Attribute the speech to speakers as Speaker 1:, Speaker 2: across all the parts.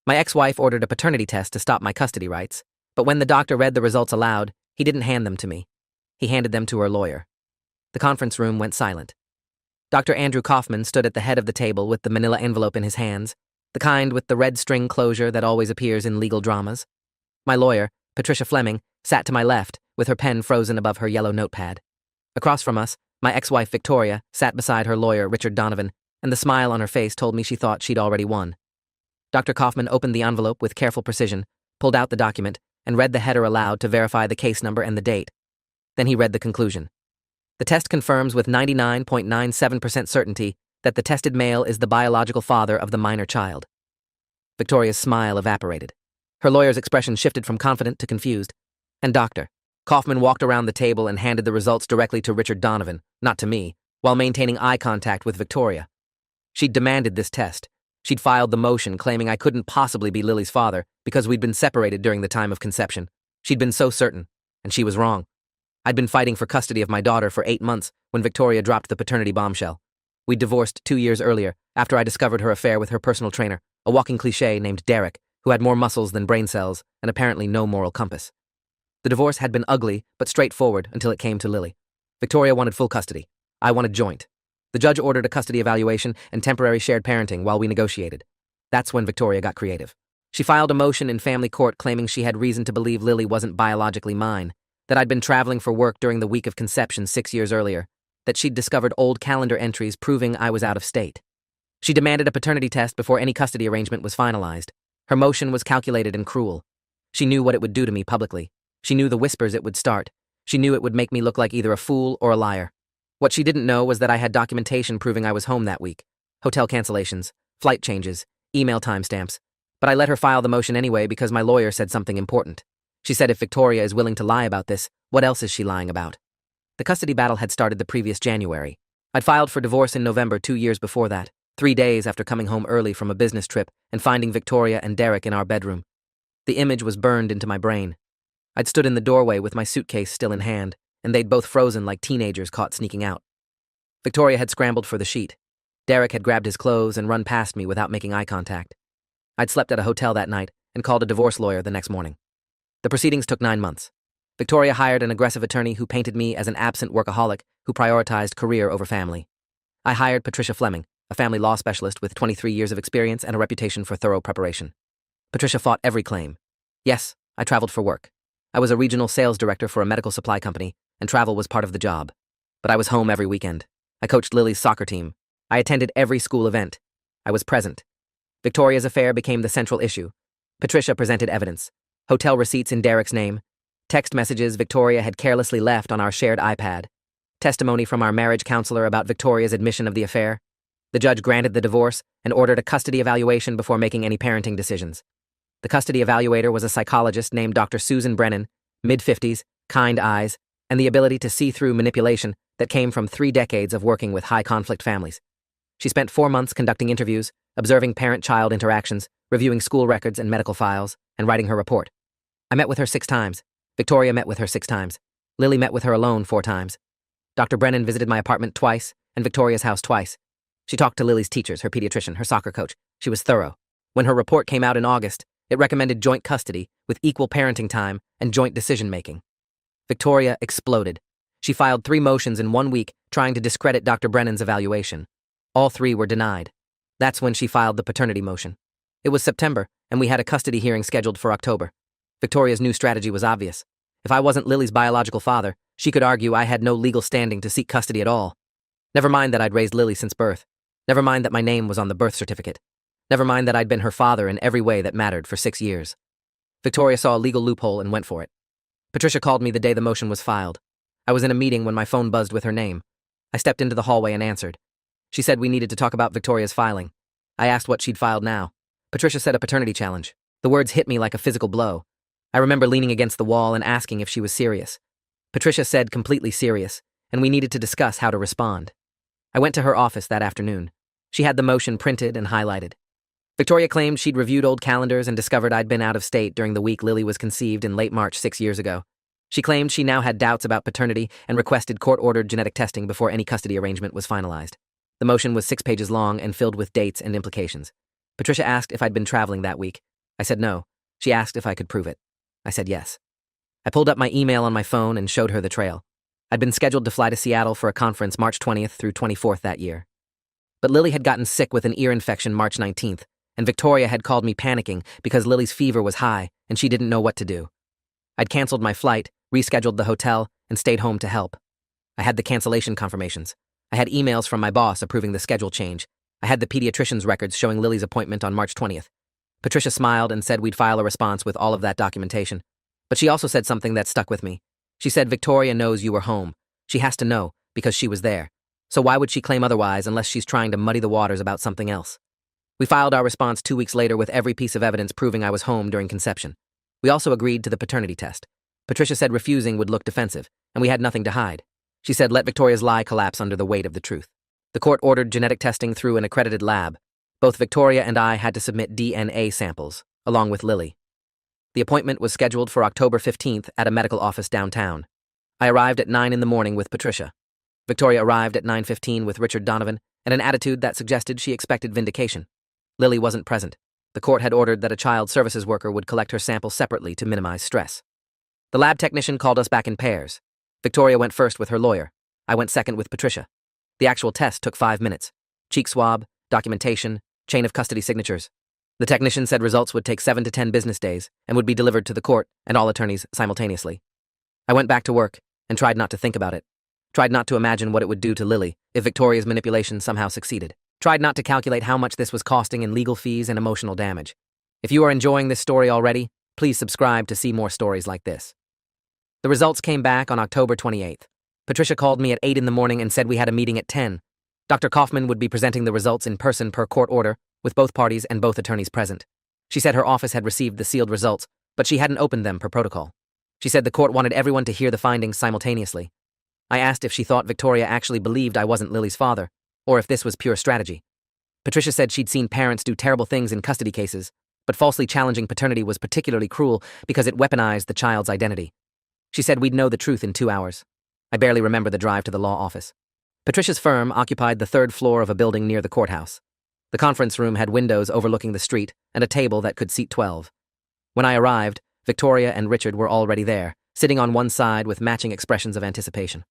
Speaker 1: My ex-wife ordered a paternity test to stop my custody rights, but when the doctor read the results aloud, he didn't hand them to me. He handed them to her lawyer. The conference room went silent. Dr. Andrew Kaufman stood at the head of the table with the manila envelope in his hands, the kind with the red string closure that always appears in legal dramas. My lawyer, Patricia Fleming, sat to my left, with her pen frozen above her yellow notepad. Across from us, my ex-wife Victoria sat beside her lawyer, Richard Donovan, and the smile on her face told me she thought she'd already won. Dr. Kaufman opened the envelope with careful precision, pulled out the document, and read the header aloud to verify the case number and the date. Then he read the conclusion. The test confirms with 99.97% certainty that the tested male is the biological father of the minor child. Victoria's smile evaporated. Her lawyer's expression shifted from confident to confused. And Dr. Kaufman walked around the table and handed the results directly to Richard Donovan, not to me, while maintaining eye contact with Victoria. She'd demanded this test. She'd filed the motion claiming I couldn't possibly be Lily's father because we'd been separated during the time of conception. She'd been so certain, and she was wrong. I'd been fighting for custody of my daughter for 8 months when Victoria dropped the paternity bombshell. We'd divorced 2 years earlier after I discovered her affair with her personal trainer, a walking cliché named Derek, who had more muscles than brain cells and apparently no moral compass. The divorce had been ugly but straightforward until it came to Lily. Victoria wanted full custody. I wanted joint. The judge ordered a custody evaluation and temporary shared parenting while we negotiated. That's when Victoria got creative. She filed a motion in family court claiming she had reason to believe Lily wasn't biologically mine, that I'd been traveling for work during the week of conception 6 years earlier, that she'd discovered old calendar entries proving I was out of state. She demanded a paternity test before any custody arrangement was finalized. Her motion was calculated and cruel. She knew what it would do to me publicly. She knew the whispers it would start. She knew it would make me look like either a fool or a liar. What she didn't know was that I had documentation proving I was home that week. Hotel cancellations, flight changes, email timestamps. But I let her file the motion anyway because my lawyer said something important. She said if Victoria is willing to lie about this, what else is she lying about? The custody battle had started the previous January. I'd filed for divorce in November 2 years before that, 3 days after coming home early from a business trip and finding Victoria and Derek in our bedroom. The image was burned into my brain. I'd stood in the doorway with my suitcase still in hand, and they'd both frozen like teenagers caught sneaking out. Victoria had scrambled for the sheet. Derek had grabbed his clothes and run past me without making eye contact. I'd slept at a hotel that night and called a divorce lawyer the next morning. The proceedings took 9 months. Victoria hired an aggressive attorney who painted me as an absent workaholic who prioritized career over family. I hired Patricia Fleming, a family law specialist with 23 years of experience and a reputation for thorough preparation. Patricia fought every claim. Yes, I traveled for work. I was a regional sales director for a medical supply company, and travel was part of the job. But I was home every weekend. I coached Lily's soccer team. I attended every school event. I was present. Victoria's affair became the central issue. Patricia presented evidence. Hotel receipts in Derek's name. Text messages Victoria had carelessly left on our shared iPad. Testimony from our marriage counselor about Victoria's admission of the affair. The judge granted the divorce and ordered a custody evaluation before making any parenting decisions. The custody evaluator was a psychologist named Dr. Susan Brennan, mid-50s, kind eyes, and the ability to see through manipulation that came from 3 decades of working with high-conflict families. She spent 4 months conducting interviews, observing parent-child interactions, reviewing school records and medical files, and writing her report. I met with her 6 times. Victoria met with her 6 times. Lily met with her alone 4 times. Dr. Brennan visited my apartment twice and Victoria's house twice. She talked to Lily's teachers, her pediatrician, her soccer coach. She was thorough. When her report came out in August, it recommended joint custody with equal parenting time and joint decision-making. Victoria exploded. She filed 3 motions in 1 week trying to discredit Dr. Brennan's evaluation. All 3 were denied. That's when she filed the paternity motion. It was September, and we had a custody hearing scheduled for October. Victoria's new strategy was obvious. If I wasn't Lily's biological father, she could argue I had no legal standing to seek custody at all. Never mind that I'd raised Lily since birth. Never mind that my name was on the birth certificate. Never mind that I'd been her father in every way that mattered for 6 years. Victoria saw a legal loophole and went for it. Patricia called me the day the motion was filed. I was in a meeting when my phone buzzed with her name. I stepped into the hallway and answered. She said we needed to talk about Victoria's filing. I asked what she'd filed now. Patricia said a paternity challenge. The words hit me like a physical blow. I remember leaning against the wall and asking if she was serious. Patricia said completely serious, and we needed to discuss how to respond. I went to her office that afternoon. She had the motion printed and highlighted. Victoria claimed she'd reviewed old calendars and discovered I'd been out of state during the week Lily was conceived in late March 6 years ago. She claimed she now had doubts about paternity and requested court-ordered genetic testing before any custody arrangement was finalized. The motion was 6 pages long and filled with dates and implications. Patricia asked if I'd been traveling that week, I said no. She asked if I could prove it. I said yes. I pulled up my email on my phone and showed her the trail. I'd been scheduled to fly to Seattle for a conference March 20th through 24th that year. But Lily had gotten sick with an ear infection March 19th, and Victoria had called me panicking because Lily's fever was high and she didn't know what to do. I'd canceled my flight, rescheduled the hotel, and stayed home to help. I had the cancellation confirmations. I had emails from my boss approving the schedule change. I had the pediatrician's records showing Lily's appointment on March 20th. Patricia smiled and said we'd file a response with all of that documentation. But she also said something that stuck with me. She said Victoria knows you were home. She has to know, because she was there. So why would she claim otherwise unless she's trying to muddy the waters about something else? We filed our response 2 weeks later with every piece of evidence proving I was home during conception. We also agreed to the paternity test. Patricia said refusing would look defensive, and we had nothing to hide. She said let Victoria's lie collapse under the weight of the truth. The court ordered genetic testing through an accredited lab. Both Victoria and I had to submit DNA samples, along with Lily. The appointment was scheduled for October 15th at a medical office downtown. I arrived at 9 in the morning with Patricia. Victoria arrived at 9:15 with Richard Donovan and an attitude that suggested she expected vindication. Lily wasn't present. The court had ordered that a child services worker would collect her sample separately to minimize stress. The lab technician called us back in pairs. Victoria went first with her lawyer. I went second with Patricia. The actual test took 5 minutes. Cheek swab, documentation, chain of custody signatures. The technician said results would take 7 to 10 business days and would be delivered to the court and all attorneys simultaneously. I went back to work and tried not to think about it. Tried not to imagine what it would do to Lily if Victoria's manipulation somehow succeeded. Tried not to calculate how much this was costing in legal fees and emotional damage. If you are enjoying this story already, please subscribe to see more stories like this. The results came back on October 28th. Patricia called me at 8 in the morning and said we had a meeting at 10. Dr. Kaufman would be presenting the results in person per court order, with both parties and both attorneys present. She said her office had received the sealed results, but she hadn't opened them per protocol. She said the court wanted everyone to hear the findings simultaneously. I asked if she thought Victoria actually believed I wasn't Lily's father, or if this was pure strategy. Patricia said she'd seen parents do terrible things in custody cases, but falsely challenging paternity was particularly cruel because it weaponized the child's identity. She said we'd know the truth in 2 hours. I barely remember the drive to the law office. Patricia's firm occupied the 3rd floor of a building near the courthouse. The conference room had windows overlooking the street and a table that could seat 12. When I arrived, Victoria and Richard were already there, sitting on one side with matching expressions of anticipation.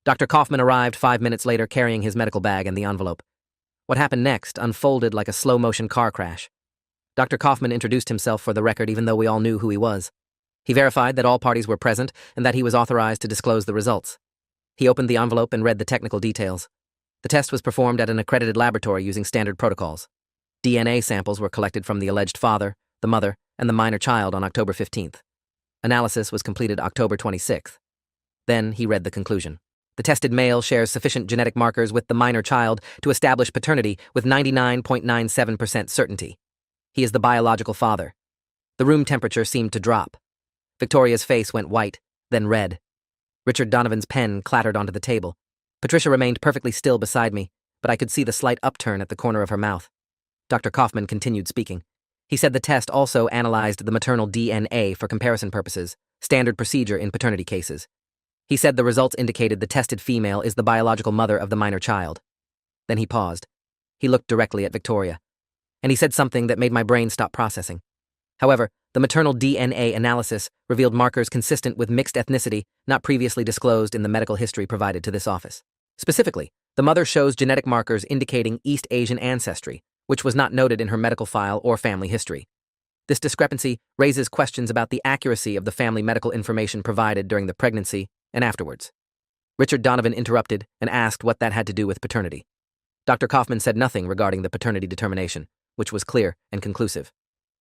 Speaker 1: Dr. Kaufman arrived 5 minutes later carrying his medical bag and the envelope. What happened next unfolded like a slow-motion car crash. Dr. Kaufman introduced himself for the record even though we all knew who he was. He verified that all parties were present and that he was authorized to disclose the results. He opened the envelope and read the technical details. The test was performed at an accredited laboratory using standard protocols. DNA samples were collected from the alleged father, the mother, and the minor child on October 15th. Analysis was completed October 26th. Then he read the conclusion. The tested male shares sufficient genetic markers with the minor child to establish paternity with 99.97% certainty. He is the biological father. The room temperature seemed to drop. Victoria's face went white, then red. Richard Donovan's pen clattered onto the table. Patricia remained perfectly still beside me, but I could see the slight upturn at the corner of her mouth. Dr. Kaufman continued speaking. He said the test also analyzed the maternal DNA for comparison purposes, standard procedure in paternity cases. He said the results indicated the tested female is the biological mother of the minor child. Then he paused. He looked directly at Victoria. And he said something that made my brain stop processing. However, the maternal DNA analysis revealed markers consistent with mixed ethnicity not previously disclosed in the medical history provided to this office. Specifically, the mother shows genetic markers indicating East Asian ancestry, which was not noted in her medical file or family history. This discrepancy raises questions about the accuracy of the family medical information provided during the pregnancy and afterwards. Richard Donovan interrupted and asked what that had to do with paternity. Dr. Kaufman said nothing regarding the paternity determination, which was clear and conclusive.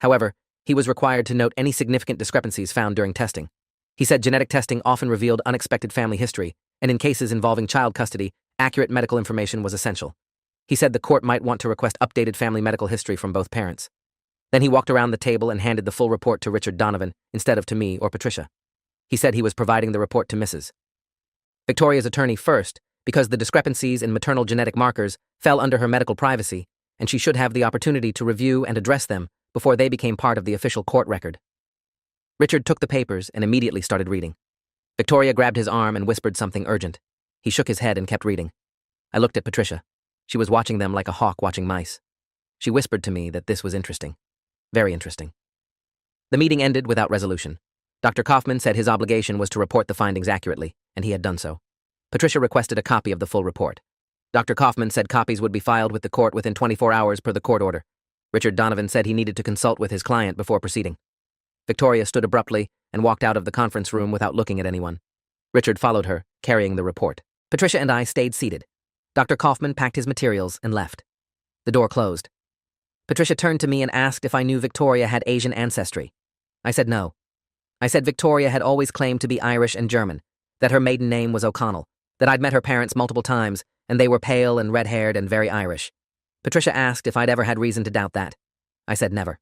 Speaker 1: However, he was required to note any significant discrepancies found during testing. He said genetic testing often revealed unexpected family history, and in cases involving child custody, accurate medical information was essential. He said the court might want to request updated family medical history from both parents. Then he walked around the table and handed the full report to Richard Donovan instead of to me or Patricia. He said he was providing the report to Mrs. Victoria's attorney first, because the discrepancies in maternal genetic markers fell under her medical privacy, and she should have the opportunity to review and address them before they became part of the official court record. Richard took the papers and immediately started reading. Victoria grabbed his arm and whispered something urgent. He shook his head and kept reading. I looked at Patricia. She was watching them like a hawk watching mice. She whispered to me that this was interesting. Very interesting. The meeting ended without resolution. Dr. Kaufman said his obligation was to report the findings accurately, and he had done so. Patricia requested a copy of the full report. Dr. Kaufman said copies would be filed with the court within 24 hours per the court order. Richard Donovan said he needed to consult with his client before proceeding. Victoria stood abruptly and walked out of the conference room without looking at anyone. Richard followed her, carrying the report. Patricia and I stayed seated. Dr. Kaufman packed his materials and left. The door closed. Patricia turned to me and asked if I knew Victoria had Asian ancestry. I said no. I said Victoria had always claimed to be Irish and German, that her maiden name was O'Connell, that I'd met her parents multiple times, and they were pale and red-haired and very Irish. Patricia asked if I'd ever had reason to doubt that. I said never.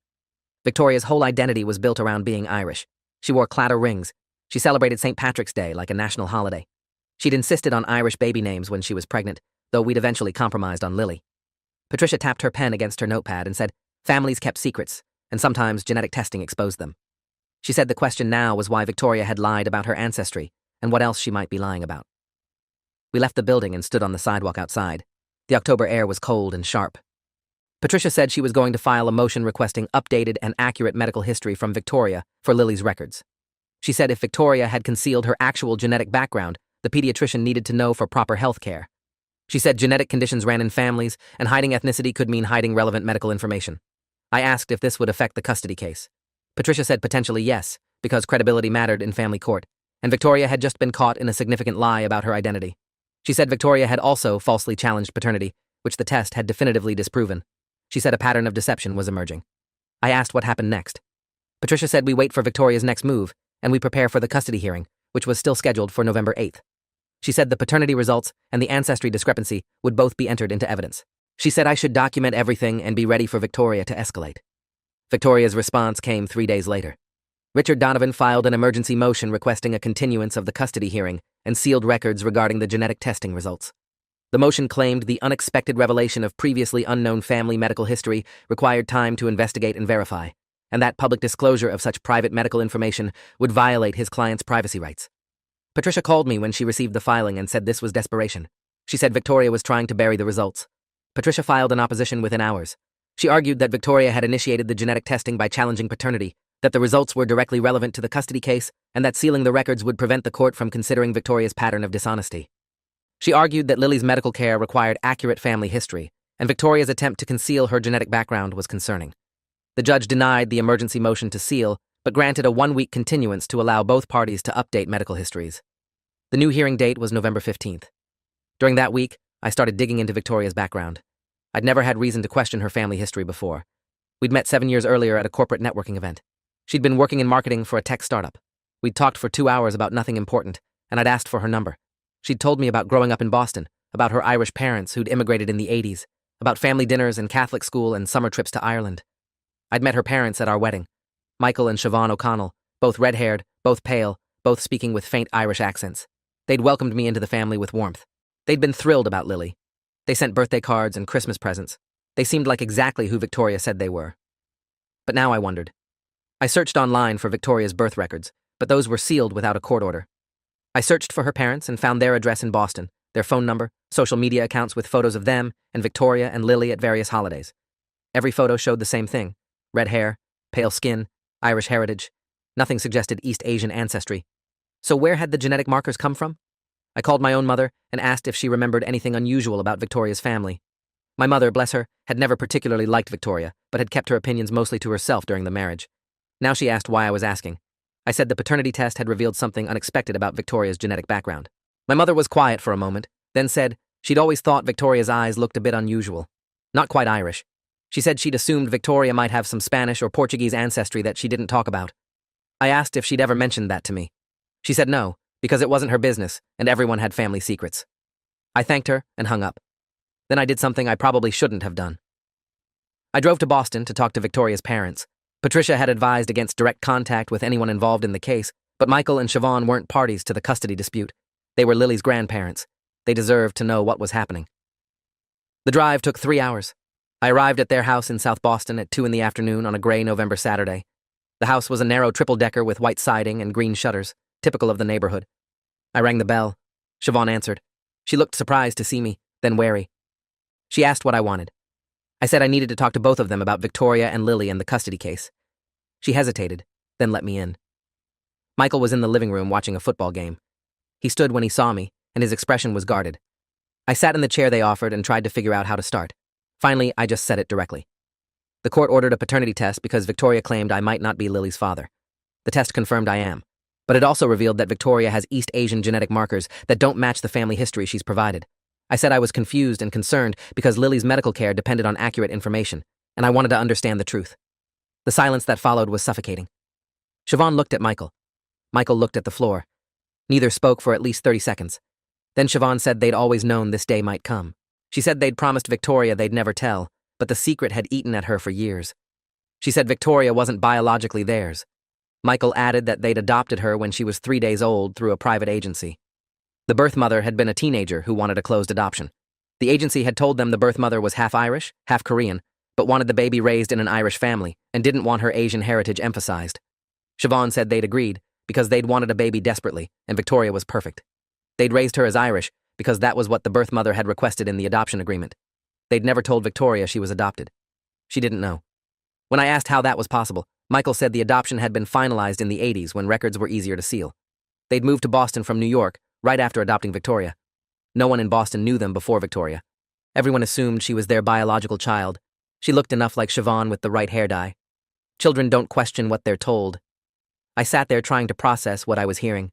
Speaker 1: Victoria's whole identity was built around being Irish. She wore clatter rings. She celebrated St. Patrick's Day like a national holiday. She'd insisted on Irish baby names when she was pregnant, though we'd eventually compromised on Lily. Patricia tapped her pen against her notepad and said, families kept secrets, and sometimes genetic testing exposed them. She said the question now was why Victoria had lied about her ancestry, and what else she might be lying about. We left the building and stood on the sidewalk outside. The October air was cold and sharp. Patricia said she was going to file a motion requesting updated and accurate medical history from Victoria for Lily's records. She said if Victoria had concealed her actual genetic background, the pediatrician needed to know for proper health care. She said genetic conditions ran in families, and hiding ethnicity could mean hiding relevant medical information. I asked if this would affect the custody case. Patricia said potentially yes, because credibility mattered in family court, and Victoria had just been caught in a significant lie about her identity. She said Victoria had also falsely challenged paternity, which the test had definitively disproven. She said a pattern of deception was emerging. I asked what happened next. Patricia said we wait for Victoria's next move, and we prepare for the custody hearing, which was still scheduled for November 8th. She said the paternity results and the ancestry discrepancy would both be entered into evidence. She said I should document everything and be ready for Victoria to escalate. Victoria's response came 3 days later. Richard Donovan filed an emergency motion requesting a continuance of the custody hearing and sealed records regarding the genetic testing results. The motion claimed the unexpected revelation of previously unknown family medical history required time to investigate and verify, and that public disclosure of such private medical information would violate his client's privacy rights. Patricia called me when she received the filing and said this was desperation. She said Victoria was trying to bury the results. Patricia filed an opposition within hours. She argued that Victoria had initiated the genetic testing by challenging paternity, that the results were directly relevant to the custody case, and that sealing the records would prevent the court from considering Victoria's pattern of dishonesty. She argued that Lily's medical care required accurate family history, and Victoria's attempt to conceal her genetic background was concerning. The judge denied the emergency motion to seal, but granted a 1-week continuance to allow both parties to update medical histories. The new hearing date was November 15th. During that week, I started digging into Victoria's background. I'd never had reason to question her family history before. We'd met 7 years earlier at a corporate networking event. She'd been working in marketing for a tech startup. We'd talked for 2 hours about nothing important, and I'd asked for her number. She'd told me about growing up in Boston, about her Irish parents who'd immigrated in the 80s, about family dinners and Catholic school and summer trips to Ireland. I'd met her parents at our wedding, Michael and Siobhan O'Connell, both red-haired, both pale, both speaking with faint Irish accents. They'd welcomed me into the family with warmth. They'd been thrilled about Lily. They sent birthday cards and Christmas presents. They seemed like exactly who Victoria said they were. But now I wondered. I searched online for Victoria's birth records, but those were sealed without a court order. I searched for her parents and found their address in Boston, their phone number, social media accounts with photos of them and Victoria and Lily at various holidays. Every photo showed the same thing: red hair, pale skin, Irish heritage. Nothing suggested East Asian ancestry. So where had the genetic markers come from? I called my own mother and asked if she remembered anything unusual about Victoria's family. My mother, bless her, had never particularly liked Victoria, but had kept her opinions mostly to herself during the marriage. Now she asked why I was asking. I said the paternity test had revealed something unexpected about Victoria's genetic background. My mother was quiet for a moment, then said she'd always thought Victoria's eyes looked a bit unusual. Not quite Irish. She said she'd assumed Victoria might have some Spanish or Portuguese ancestry that she didn't talk about. I asked if she'd ever mentioned that to me. She said no, because it wasn't her business, and everyone had family secrets. I thanked her and hung up. Then I did something I probably shouldn't have done. I drove to Boston to talk to Victoria's parents. Patricia had advised against direct contact with anyone involved in the case, but Michael and Siobhan weren't parties to the custody dispute. They were Lily's grandparents. They deserved to know what was happening. The drive took 3 hours. I arrived at their house in South Boston at 2 p.m. on a gray November Saturday. The house was a narrow triple-decker with white siding and green shutters, typical of the neighborhood. I rang the bell. Siobhan answered. She looked surprised to see me, then wary. She asked what I wanted. I said I needed to talk to both of them about Victoria and Lily and the custody case. She hesitated, then let me in. Michael was in the living room watching a football game. He stood when he saw me, and his expression was guarded. I sat in the chair they offered and tried to figure out how to start. Finally, I just said it directly. The court ordered a paternity test because Victoria claimed I might not be Lily's father. The test confirmed I am, but it also revealed that Victoria has East Asian genetic markers that don't match the family history she's provided. I said I was confused and concerned because Lily's medical care depended on accurate information, and I wanted to understand the truth. The silence that followed was suffocating. Siobhan looked at Michael. Michael looked at the floor. Neither spoke for at least 30 seconds. Then Siobhan said they'd always known this day might come. She said they'd promised Victoria they'd never tell, but the secret had eaten at her for years. She said Victoria wasn't biologically theirs. Michael added that they'd adopted her when she was 3 days old through a private agency. The birth mother had been a teenager who wanted a closed adoption. The agency had told them the birth mother was half Irish, half Korean, but wanted the baby raised in an Irish family and didn't want her Asian heritage emphasized. Siobhan said they'd agreed because they'd wanted a baby desperately, and Victoria was perfect. They'd raised her as Irish because that was what the birth mother had requested in the adoption agreement. They'd never told Victoria she was adopted. She didn't know. When I asked how that was possible, Michael said the adoption had been finalized in the 80s when records were easier to seal. They'd moved to Boston from New York right after adopting Victoria. No one in Boston knew them before Victoria. Everyone assumed she was their biological child. She looked enough like Siobhan with the right hair dye. Children don't question what they're told. I sat there trying to process what I was hearing.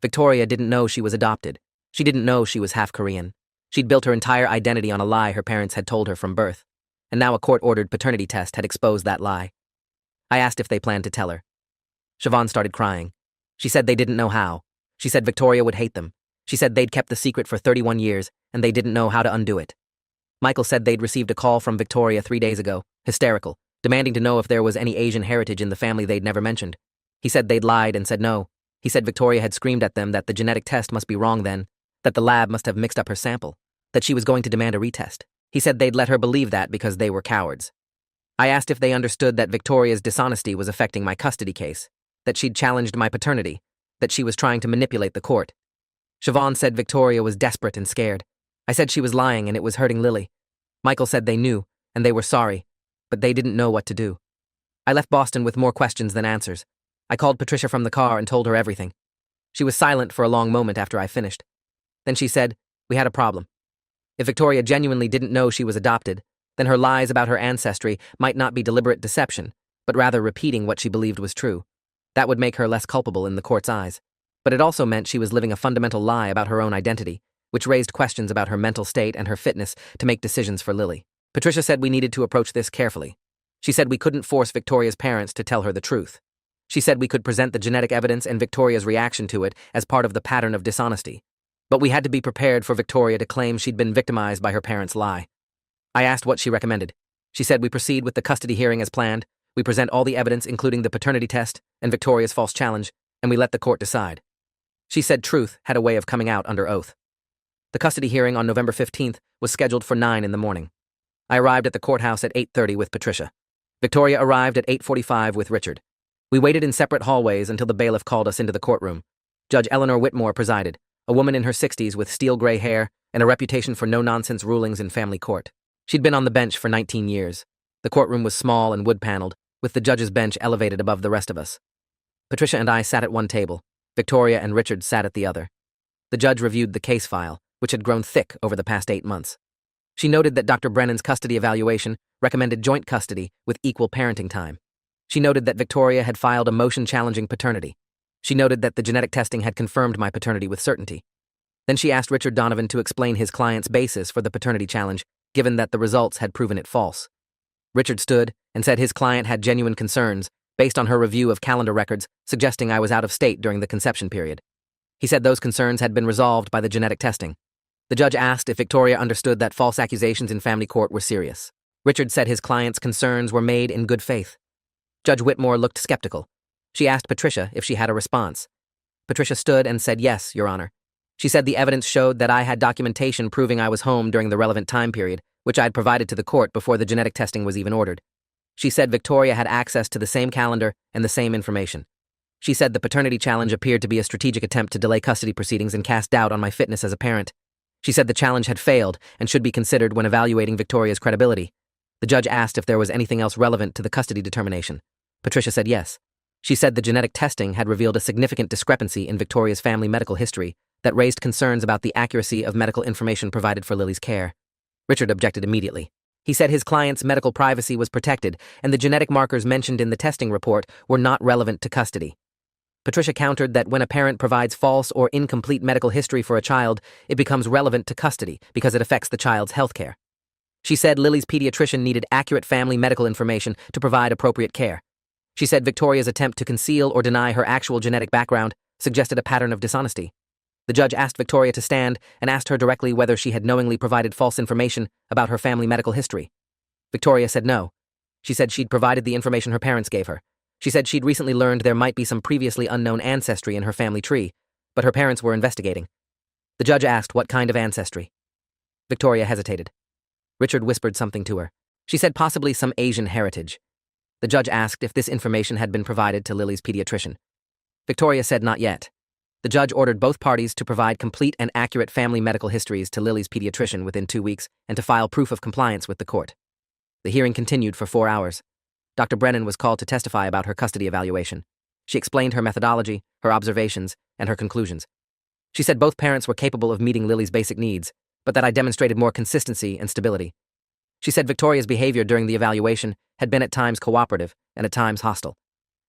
Speaker 1: Victoria didn't know she was adopted. She didn't know she was half Korean. She'd built her entire identity on a lie her parents had told her from birth. And now a court-ordered paternity test had exposed that lie. I asked if they planned to tell her. Siobhan started crying. She said they didn't know how. She said Victoria would hate them. She said they'd kept the secret for 31 years, and they didn't know how to undo it. Michael said they'd received a call from Victoria 3 days ago, hysterical, demanding to know if there was any Asian heritage in the family they'd never mentioned. He said they'd lied and said no. He said Victoria had screamed at them that the genetic test must be wrong then, that the lab must have mixed up her sample, that she was going to demand a retest. He said they'd let her believe that because they were cowards. I asked if they understood that Victoria's dishonesty was affecting my custody case, that she'd challenged my paternity, that she was trying to manipulate the court. Siobhan said Victoria was desperate and scared. I said she was lying and it was hurting Lily. Michael said they knew, and they were sorry, but they didn't know what to do. I left Boston with more questions than answers. I called Patricia from the car and told her everything. She was silent for a long moment after I finished. Then she said, we had a problem. If Victoria genuinely didn't know she was adopted, then her lies about her ancestry might not be deliberate deception, but rather repeating what she believed was true. That would make her less culpable in the court's eyes. But it also meant she was living a fundamental lie about her own identity, which raised questions about her mental state and her fitness to make decisions for Lily. Patricia said we needed to approach this carefully. She said we couldn't force Victoria's parents to tell her the truth. She said we could present the genetic evidence and Victoria's reaction to it as part of the pattern of dishonesty. But we had to be prepared for Victoria to claim she'd been victimized by her parents' lie. I asked what she recommended. She said we proceed with the custody hearing as planned, we present all the evidence including the paternity test and Victoria's false challenge, and we let the court decide. She said truth had a way of coming out under oath. The custody hearing on November 15th was scheduled for 9 in the morning. I arrived at the courthouse at 8:30 with Patricia. Victoria arrived at 8:45 with Richard. We waited in separate hallways until the bailiff called us into the courtroom. Judge Eleanor Whitmore presided, a woman in her 60s with steel gray hair and a reputation for no-nonsense rulings in family court. She'd been on the bench for 19 years. The courtroom was small and wood-paneled, with the judge's bench elevated above the rest of us. Patricia and I sat at one table. Victoria and Richard sat at the other. The judge reviewed the case file, which had grown thick over the past 8 months. She noted that Dr. Brennan's custody evaluation recommended joint custody with equal parenting time. She noted that Victoria had filed a motion challenging paternity. She noted that the genetic testing had confirmed my paternity with certainty. Then she asked Richard Donovan to explain his client's basis for the paternity challenge, given that the results had proven it false. Richard stood and said his client had genuine concerns based on her review of calendar records suggesting I was out of state during the conception period. He said those concerns had been resolved by the genetic testing. The judge asked if Victoria understood that false accusations in family court were serious. Richard said his client's concerns were made in good faith. Judge Whitmore looked skeptical. She asked Patricia if she had a response. Patricia stood and said, "Yes, Your Honor." She said the evidence showed that I had documentation proving I was home during the relevant time period, which I had provided to the court before the genetic testing was even ordered. She said Victoria had access to the same calendar and the same information. She said the paternity challenge appeared to be a strategic attempt to delay custody proceedings and cast doubt on my fitness as a parent. She said the challenge had failed and should be considered when evaluating Victoria's credibility. The judge asked if there was anything else relevant to the custody determination. Patricia said yes. She said the genetic testing had revealed a significant discrepancy in Victoria's family medical history that raised concerns about the accuracy of medical information provided for Lily's care. Richard objected immediately. He said his client's medical privacy was protected and the genetic markers mentioned in the testing report were not relevant to custody. Patricia countered that when a parent provides false or incomplete medical history for a child, it becomes relevant to custody because it affects the child's health care. She said Lily's pediatrician needed accurate family medical information to provide appropriate care. She said Victoria's attempt to conceal or deny her actual genetic background suggested a pattern of dishonesty. The judge asked Victoria to stand and asked her directly whether she had knowingly provided false information about her family medical history. Victoria said no. She said she'd provided the information her parents gave her. She said she'd recently learned there might be some previously unknown ancestry in her family tree, but her parents were investigating. The judge asked what kind of ancestry. Victoria hesitated. Richard whispered something to her. She said possibly some Asian heritage. The judge asked if this information had been provided to Lily's pediatrician. Victoria said not yet. The judge ordered both parties to provide complete and accurate family medical histories to Lily's pediatrician within 2 weeks and to file proof of compliance with the court. The hearing continued for 4 hours. Dr. Brennan was called to testify about her custody evaluation. She explained her methodology, her observations, and her conclusions. She said both parents were capable of meeting Lily's basic needs, but that I demonstrated more consistency and stability. She said Victoria's behavior during the evaluation had been at times cooperative and at times hostile.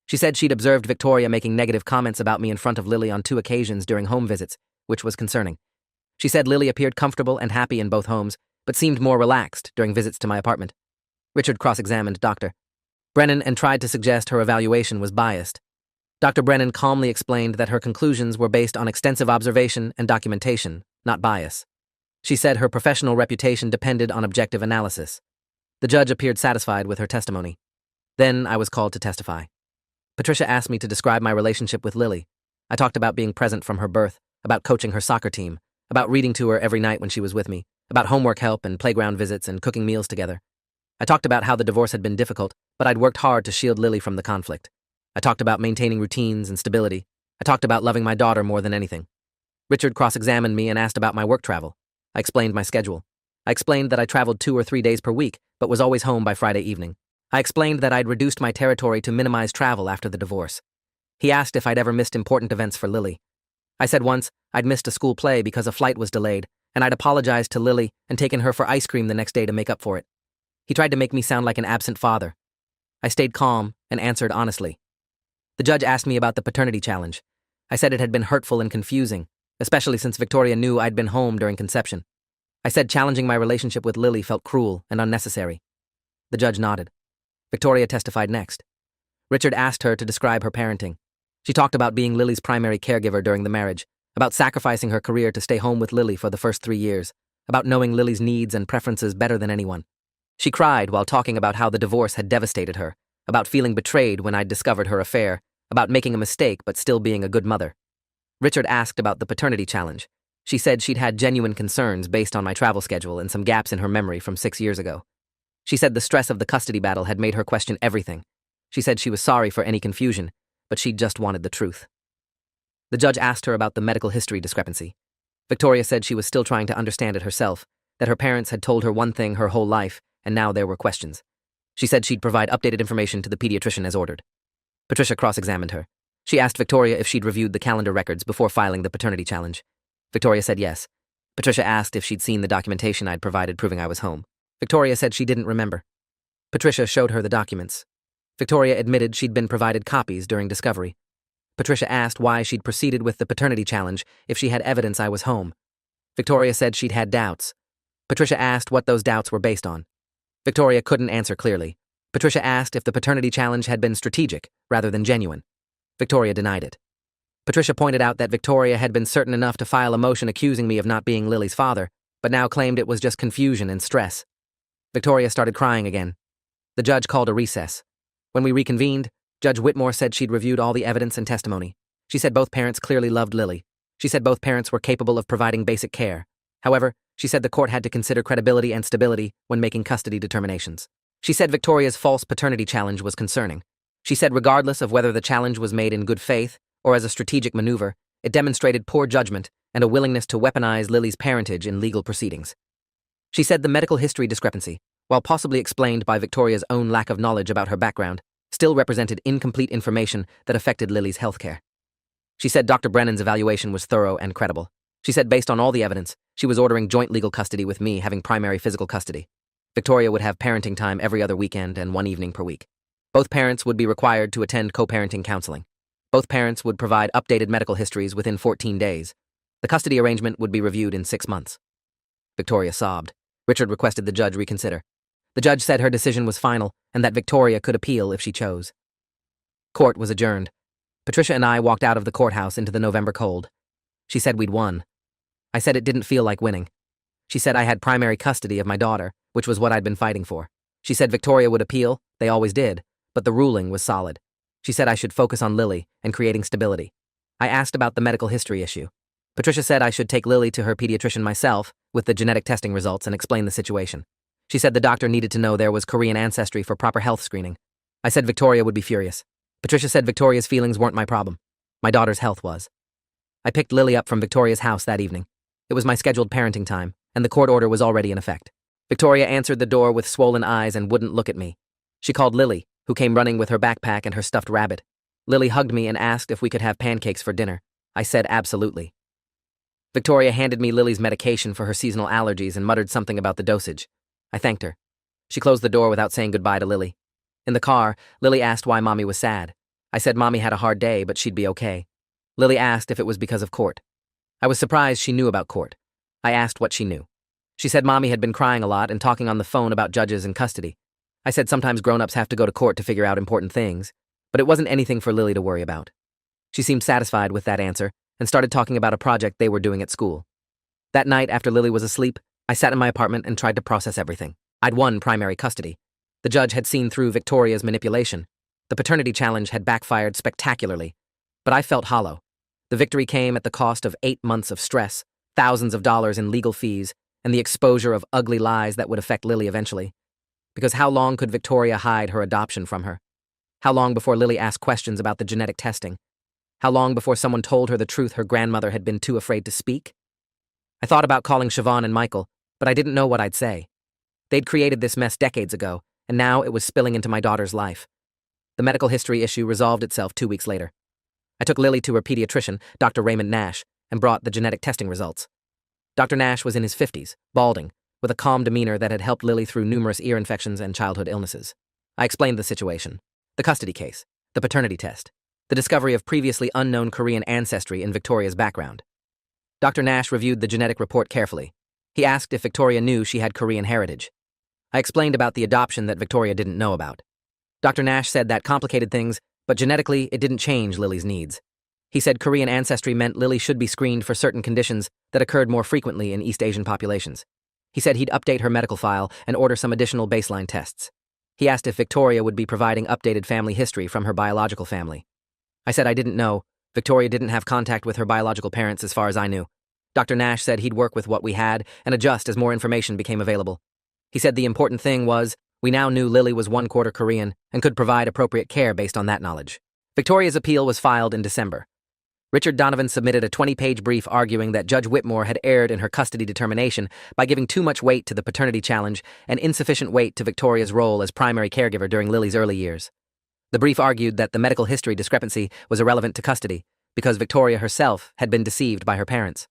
Speaker 1: She said she'd observed Victoria making negative comments about me in front of Lily on 2 occasions during home visits, which was concerning. She said Lily appeared comfortable and happy in both homes, but seemed more relaxed during visits to my apartment. Richard cross-examined Dr. Brennan and tried to suggest her evaluation was biased. Dr. Brennan calmly explained that her conclusions were based on extensive observation and documentation, not bias. She said her professional reputation depended on objective analysis. The judge appeared satisfied with her testimony. Then I was called to testify. Patricia asked me to describe my relationship with Lily. I talked about being present from her birth, about coaching her soccer team, about reading to her every night when she was with me, about homework help and playground visits and cooking meals together. I talked about how the divorce had been difficult, but I'd worked hard to shield Lily from the conflict. I talked about maintaining routines and stability. I talked about loving my daughter more than anything. Richard cross-examined me and asked about my work travel. I explained my schedule. I explained that I traveled 2 or 3 days per week, but was always home by Friday evening. I explained that I'd reduced my territory to minimize travel after the divorce. He asked if I'd ever missed important events for Lily. I said once I'd missed a school play because a flight was delayed, and I'd apologized to Lily and taken her for ice cream the next day to make up for it. He tried to make me sound like an absent father. I stayed calm and answered honestly. The judge asked me about the paternity challenge. I said it had been hurtful and confusing, especially since Victoria knew I'd been home during conception. I said challenging my relationship with Lily felt cruel and unnecessary. The judge nodded. Victoria testified next. Richard asked her to describe her parenting. She talked about being Lily's primary caregiver during the marriage, about sacrificing her career to stay home with Lily for the first 3 years, about knowing Lily's needs and preferences better than anyone. She cried while talking about how the divorce had devastated her, about feeling betrayed when I'd discovered her affair, about making a mistake but still being a good mother. Richard asked about the paternity challenge. She said she'd had genuine concerns based on my travel schedule and some gaps in her memory from 6 years ago. She said the stress of the custody battle had made her question everything. She said she was sorry for any confusion, but she just wanted the truth. The judge asked her about the medical history discrepancy. Victoria said she was still trying to understand it herself, that her parents had told her one thing her whole life, and now there were questions. She said she'd provide updated information to the pediatrician as ordered. Patricia cross-examined her. She asked Victoria if she'd reviewed the calendar records before filing the paternity challenge. Victoria said yes. Patricia asked if she'd seen the documentation I'd provided proving I was home. Victoria said she didn't remember. Patricia showed her the documents. Victoria admitted she'd been provided copies during discovery. Patricia asked why she'd proceeded with the paternity challenge if she had evidence I was home. Victoria said she'd had doubts. Patricia asked what those doubts were based on. Victoria couldn't answer clearly. Patricia asked if the paternity challenge had been strategic rather than genuine. Victoria denied it. Patricia pointed out that Victoria had been certain enough to file a motion accusing me of not being Lily's father, but now claimed it was just confusion and stress. Victoria started crying again. The judge called a recess. When we reconvened, Judge Whitmore said she'd reviewed all the evidence and testimony. She said both parents clearly loved Lily. She said both parents were capable of providing basic care. However, she said the court had to consider credibility and stability when making custody determinations. She said Victoria's false paternity challenge was concerning. She said regardless of whether the challenge was made in good faith or as a strategic maneuver, it demonstrated poor judgment and a willingness to weaponize Lily's parentage in legal proceedings. She said the medical history discrepancy, while possibly explained by Victoria's own lack of knowledge about her background, still represented incomplete information that affected Lily's healthcare. She said Dr. Brennan's evaluation was thorough and credible. She said based on all the evidence, she was ordering joint legal custody with me having primary physical custody. Victoria would have parenting time every other weekend and one evening per week. Both parents would be required to attend co-parenting counseling. Both parents would provide updated medical histories within 14 days. The custody arrangement would be reviewed in 6 months. Victoria sobbed. Richard requested the judge reconsider. The judge said her decision was final and that Victoria could appeal if she chose. Court was adjourned. Patricia and I walked out of the courthouse into the November cold. She said we'd won. I said it didn't feel like winning. She said I had primary custody of my daughter, which was what I'd been fighting for. She said Victoria would appeal, they always did, but the ruling was solid. She said I should focus on Lily and creating stability. I asked about the medical history issue. Patricia said I should take Lily to her pediatrician myself with the genetic testing results and explain the situation. She said the doctor needed to know there was Korean ancestry for proper health screening. I said Victoria would be furious. Patricia said Victoria's feelings weren't my problem. My daughter's health was. I picked Lily up from Victoria's house that evening. It was my scheduled parenting time, and the court order was already in effect. Victoria answered the door with swollen eyes and wouldn't look at me. She called Lily, who came running with her backpack and her stuffed rabbit. Lily hugged me and asked if we could have pancakes for dinner. I said absolutely. Victoria handed me Lily's medication for her seasonal allergies and muttered something about the dosage. I thanked her. She closed the door without saying goodbye to Lily. In the car, Lily asked why Mommy was sad. I said Mommy had a hard day, but she'd be okay. Lily asked if it was because of court. I was surprised she knew about court. I asked what she knew. She said Mommy had been crying a lot and talking on the phone about judges and custody. I said sometimes grown-ups have to go to court to figure out important things, but it wasn't anything for Lily to worry about. She seemed satisfied with that answer and started talking about a project they were doing at school. That night, after Lily was asleep, I sat in my apartment and tried to process everything. I'd won primary custody. The judge had seen through Victoria's manipulation. The paternity challenge had backfired spectacularly, but I felt hollow. The victory came at the cost of 8 months of stress, thousands of dollars in legal fees, and the exposure of ugly lies that would affect Lily eventually. Because how long could Victoria hide her adoption from her? How long before Lily asked questions about the genetic testing? How long before someone told her the truth her grandmother had been too afraid to speak? I thought about calling Siobhan and Michael, but I didn't know what I'd say. They'd created this mess decades ago, and now it was spilling into my daughter's life. The medical history issue resolved itself 2 weeks later. I took Lily to her pediatrician, Dr. Raymond Nash, and brought the genetic testing results. Dr. Nash was in his 50s, balding, with a calm demeanor that had helped Lily through numerous ear infections and childhood illnesses. I explained the situation, the custody case, the paternity test, the discovery of previously unknown Korean ancestry in Victoria's background. Dr. Nash reviewed the genetic report carefully. He asked if Victoria knew she had Korean heritage. I explained about the adoption that Victoria didn't know about. Dr. Nash said that complicated things, but genetically it didn't change Lily's needs. He said Korean ancestry meant Lily should be screened for certain conditions that occurred more frequently in East Asian populations. He said he'd update her medical file and order some additional baseline tests. He asked if Victoria would be providing updated family history from her biological family. I said I didn't know. Victoria didn't have contact with her biological parents as far as I knew. Dr. Nash said he'd work with what we had and adjust as more information became available. He said the important thing was, we now knew Lily was 1/4 Korean and could provide appropriate care based on that knowledge. Victoria's appeal was filed in December. Richard Donovan submitted a 20-page brief arguing that Judge Whitmore had erred in her custody determination by giving too much weight to the paternity challenge and insufficient weight to Victoria's role as primary caregiver during Lily's early years. The brief argued that the medical history discrepancy was irrelevant to custody because Victoria herself had been deceived by her parents.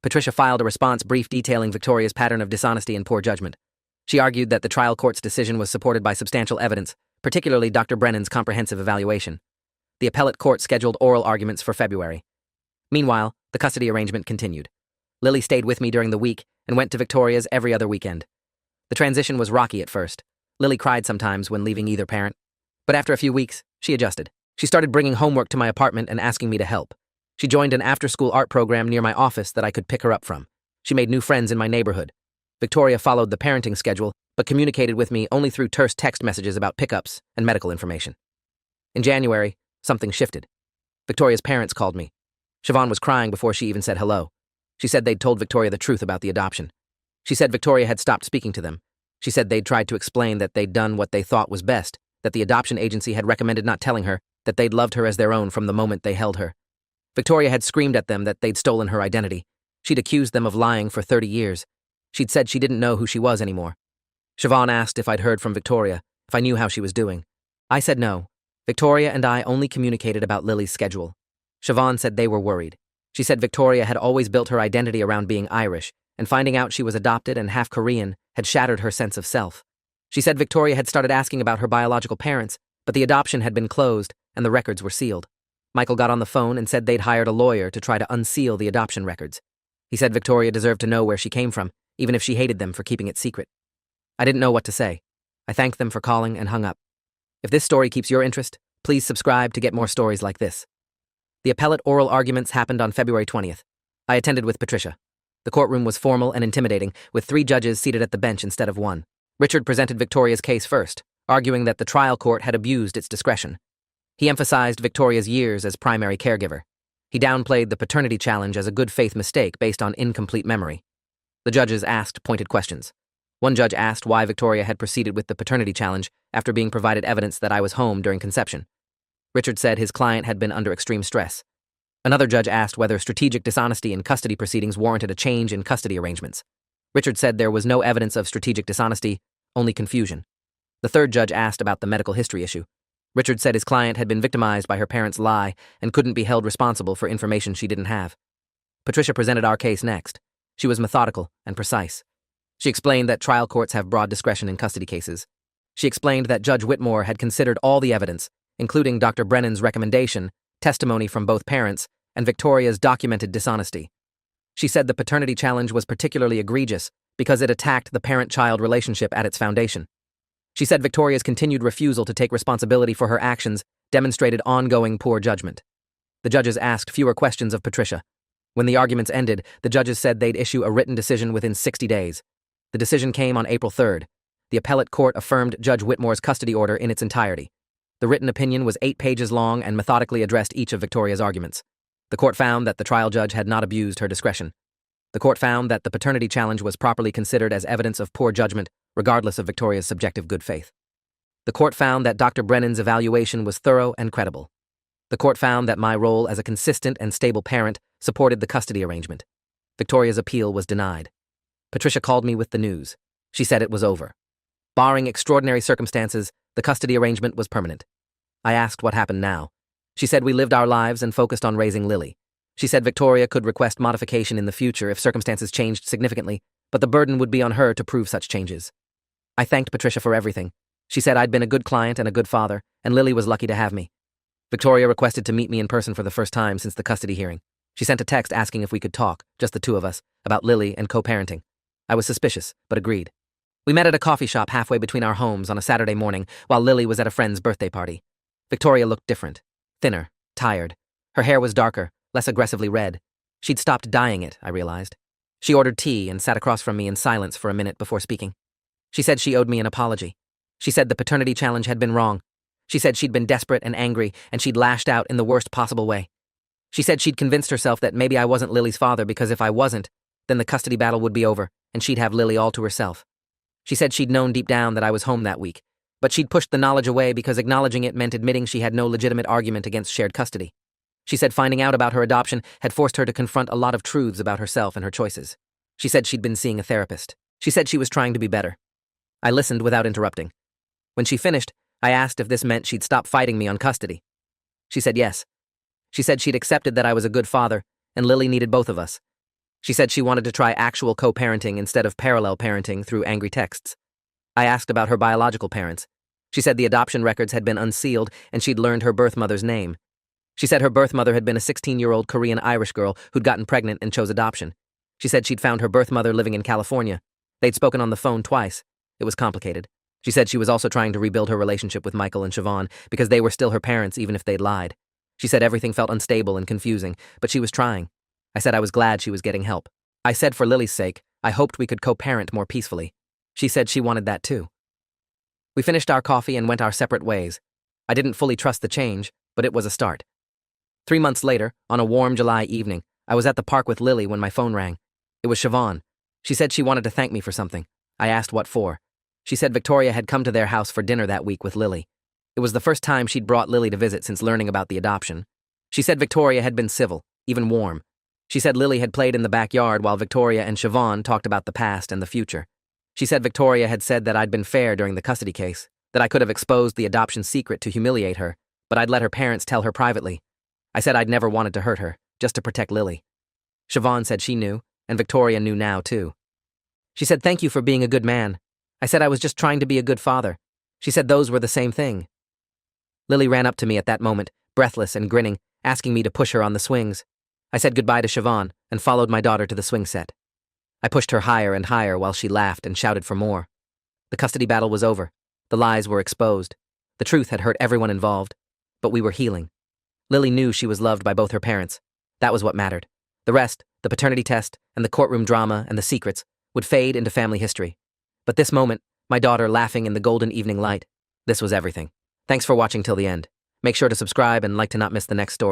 Speaker 1: Patricia filed a response brief detailing Victoria's pattern of dishonesty and poor judgment. She argued that the trial court's decision was supported by substantial evidence, particularly Dr. Brennan's comprehensive evaluation. The appellate court scheduled oral arguments for February. Meanwhile, the custody arrangement continued. Lily stayed with me during the week and went to Victoria's every other weekend. The transition was rocky at first. Lily cried sometimes when leaving either parent. But after a few weeks, she adjusted. She started bringing homework to my apartment and asking me to help. She joined an after-school art program near my office that I could pick her up from. She made new friends in my neighborhood. Victoria followed the parenting schedule, but communicated with me only through terse text messages about pickups and medical information. In January, something shifted. Victoria's parents called me. Siobhan was crying before she even said hello. She said they'd told Victoria the truth about the adoption. She said Victoria had stopped speaking to them. She said they'd tried to explain that they'd done what they thought was best, that the adoption agency had recommended not telling her, that they'd loved her as their own from the moment they held her. Victoria had screamed at them that they'd stolen her identity. She'd accused them of lying for 30 years. She'd said she didn't know who she was anymore. Siobhan asked if I'd heard from Victoria, if I knew how she was doing. I said no. Victoria and I only communicated about Lily's schedule. Siobhan said they were worried. She said Victoria had always built her identity around being Irish, and finding out she was adopted and half Korean had shattered her sense of self. She said Victoria had started asking about her biological parents, but the adoption had been closed and the records were sealed. Michael got on the phone and said they'd hired a lawyer to try to unseal the adoption records. He said Victoria deserved to know where she came from, even if she hated them for keeping it secret. I didn't know what to say. I thanked them for calling and hung up. If this story keeps your interest, please subscribe to get more stories like this. The appellate oral arguments happened on February 20th. I attended with Patricia. The courtroom was formal and intimidating, with 3 judges seated at the bench instead of 1. Richard presented Victoria's case first, arguing that the trial court had abused its discretion. He emphasized Victoria's years as primary caregiver. He downplayed the paternity challenge as a good-faith mistake based on incomplete memory. The judges asked pointed questions. One judge asked why Victoria had proceeded with the paternity challenge after being provided evidence that I was home during conception. Richard said his client had been under extreme stress. Another judge asked whether strategic dishonesty in custody proceedings warranted a change in custody arrangements. Richard said there was no evidence of strategic dishonesty, only confusion. The third judge asked about the medical history issue. Richard said his client had been victimized by her parents' lie and couldn't be held responsible for information she didn't have. Patricia presented our case next. She was methodical and precise. She explained that trial courts have broad discretion in custody cases. She explained that Judge Whitmore had considered all the evidence, including Dr. Brennan's recommendation, testimony from both parents, and Victoria's documented dishonesty. She said the paternity challenge was particularly egregious because it attacked the parent-child relationship at its foundation. She said Victoria's continued refusal to take responsibility for her actions demonstrated ongoing poor judgment. The judges asked fewer questions of Patricia. When the arguments ended, the judges said they'd issue a written decision within 60 days. The decision came on April 3rd. The appellate court affirmed Judge Whitmore's custody order in its entirety. The written opinion was 8 pages long and methodically addressed each of Victoria's arguments. The court found that the trial judge had not abused her discretion. The court found that the paternity challenge was properly considered as evidence of poor judgment, regardless of Victoria's subjective good faith. The court found that Dr. Brennan's evaluation was thorough and credible. The court found that my role as a consistent and stable parent supported the custody arrangement. Victoria's appeal was denied. Patricia called me with the news. She said it was over. Barring extraordinary circumstances, the custody arrangement was permanent. I asked what happened now. She said we lived our lives and focused on raising Lily. She said Victoria could request modification in the future if circumstances changed significantly, but the burden would be on her to prove such changes. I thanked Patricia for everything. She said I'd been a good client and a good father, and Lily was lucky to have me. Victoria requested to meet me in person for the first time since the custody hearing. She sent a text asking if we could talk, just the 2 of us, about Lily and co-parenting. I was suspicious, but agreed. We met at a coffee shop halfway between our homes on a Saturday morning while Lily was at a friend's birthday party. Victoria looked different. Thinner, tired. Her hair was darker, less aggressively red. She'd stopped dyeing it, I realized. She ordered tea and sat across from me in silence for a minute before speaking. She said she owed me an apology. She said the paternity challenge had been wrong. She said she'd been desperate and angry, and she'd lashed out in the worst possible way. She said she'd convinced herself that maybe I wasn't Lily's father because if I wasn't, then the custody battle would be over, and she'd have Lily all to herself. She said she'd known deep down that I was home that week, but she'd pushed the knowledge away because acknowledging it meant admitting she had no legitimate argument against shared custody. She said finding out about her adoption had forced her to confront a lot of truths about herself and her choices. She said she'd been seeing a therapist. She said she was trying to be better. I listened without interrupting. When she finished, I asked if this meant she'd stop fighting me on custody. She said yes. She said she'd accepted that I was a good father, and Lily needed both of us. She said she wanted to try actual co-parenting instead of parallel parenting through angry texts. I asked about her biological parents. She said the adoption records had been unsealed and she'd learned her birth mother's name. She said her birth mother had been a 16-year-old Korean-Irish girl who'd gotten pregnant and chose adoption. She said she'd found her birth mother living in California. They'd spoken on the phone twice. It was complicated. She said she was also trying to rebuild her relationship with Michael and Siobhan because they were still her parents even if they'd lied. She said everything felt unstable and confusing, but she was trying. I said I was glad she was getting help. I said for Lily's sake, I hoped we could co-parent more peacefully. She said she wanted that too. We finished our coffee and went our separate ways. I didn't fully trust the change, but it was a start. 3 months later, on a warm July evening, I was at the park with Lily when my phone rang. It was Siobhan. She said she wanted to thank me for something. I asked what for. She said Victoria had come to their house for dinner that week with Lily. It was the first time she'd brought Lily to visit since learning about the adoption. She said Victoria had been civil, even warm. She said Lily had played in the backyard while Victoria and Siobhan talked about the past and the future. She said Victoria had said that I'd been fair during the custody case, that I could have exposed the adoption secret to humiliate her, but I'd let her parents tell her privately. I said I'd never wanted to hurt her, just to protect Lily. Siobhan said she knew, and Victoria knew now, too. She said thank you for being a good man. I said I was just trying to be a good father. She said those were the same thing. Lily ran up to me at that moment, breathless and grinning, asking me to push her on the swings. I said goodbye to Siobhan and followed my daughter to the swing set. I pushed her higher and higher while she laughed and shouted for more. The custody battle was over. The lies were exposed. The truth had hurt everyone involved, but we were healing. Lily knew she was loved by both her parents. That was what mattered. The rest, the paternity test and the courtroom drama and the secrets, would fade into family history. But this moment, my daughter laughing in the golden evening light, this was everything. Thanks for watching till the end. Make sure to subscribe and like to not miss the next story.